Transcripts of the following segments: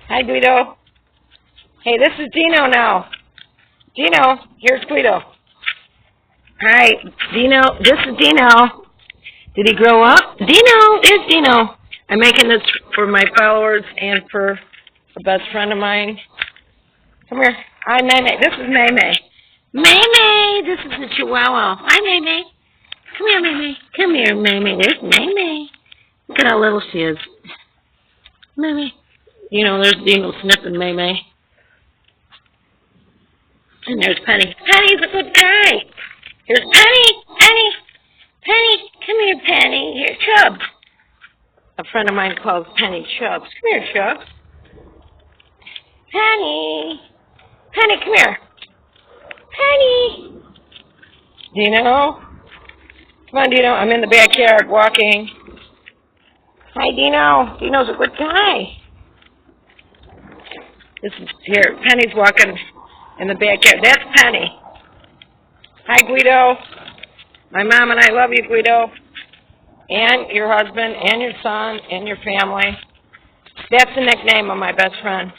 Hi, Quido. Hey, this is Dino now. Dino, here's Quido. Hi, Dino. This is Dino. Did he grow up? Dino is Dino. I'm making this for my followers and for a best friend of mine. Come here. Hi, Maymay. This is Maymay. Maymay, this is the Chihuahua. Hi, Maymay. Come here, Maymay. Come here, Maymay. There's Maymay. Look at how little she is. Maymay. You know, there's Dino sniffing Maymay. And there's Penny. Penny's a good guy. Here's Penny. Penny. Penny. Come here, Penny. Here, Chubbs. A friend of mine calls Penny Chubbs. Come here, Chubbs. Penny. Penny, come here. Penny. Dino. Come on, Dino. I'm in the backyard walking. Hi, Dino. Dino's a good guy. This is here. Penny's walking in the backyard. That's Penny. Hi, Quido. My mom and I love you, Quido. And your husband, and your son, and your family. That's the nickname of my best friend.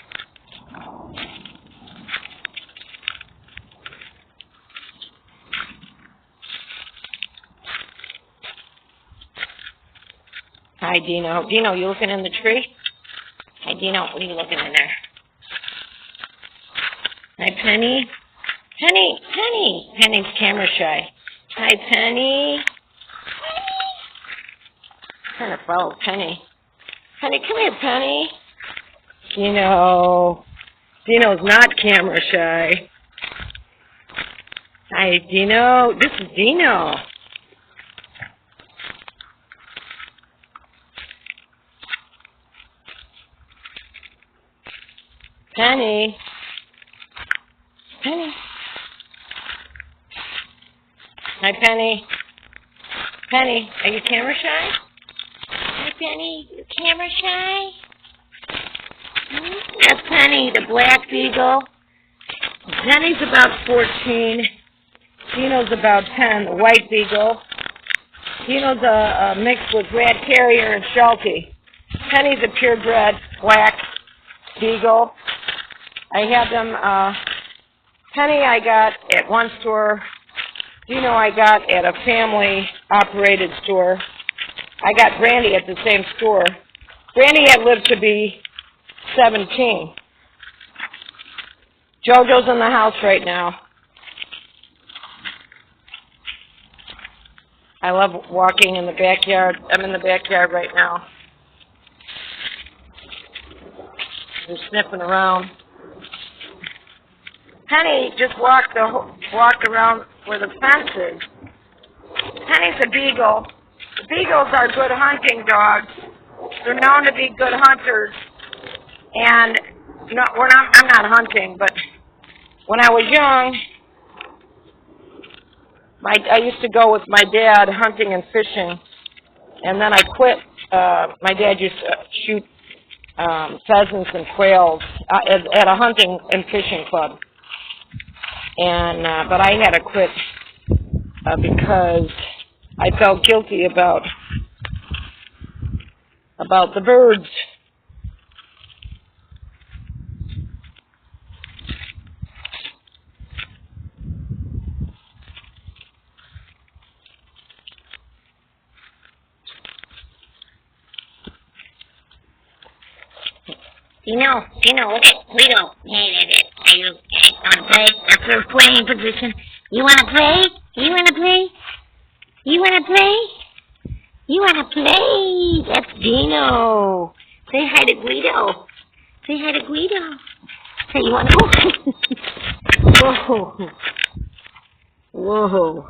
Hi, Dino. Dino, you looking in the tree? Hi, Dino. What are you looking in there? Hi, Penny. Penny. Penny. Penny's camera shy. Hi, Penny. I'm trying to follow Penny. Penny, come here, Penny. Dino. Dino's not camera shy. Hi, Dino. This is Dino. Penny. Penny. Hi, Penny. Penny, are you camera shy? Hi, Penny. You camera shy? That's Penny, the black beagle. Penny's about 14. Dino's about 10, the white beagle. Dino's a mix with rat terrier and sheltie. Penny's a purebred black beagle. I have them, Penny I got at one store. Dino I got at a family-operated store. I got Brandy at the same store. Brandy had lived to be 17. JoJo's in the house right now. I love walking in the backyard. I'm in the backyard right now. Just sniffing around. Penny just walked around where the fence is. Penny's a beagle. The beagles are good hunting dogs. They're known to be good hunters. And no, I'm not hunting, but when I was young, I used to go with my dad hunting and fishing. And then I quit. My dad used to shoot pheasants and quails at a hunting and fishing club. And but I had to quit because I felt guilty about the birds. Dino, look at Quido. Are you want to play? That's your playing position. You want to play? You want to play? You want to play? You want to play? That's Dino. Say hi to Quido. Say hi to Quido. Say you want to go? Whoa. Whoa.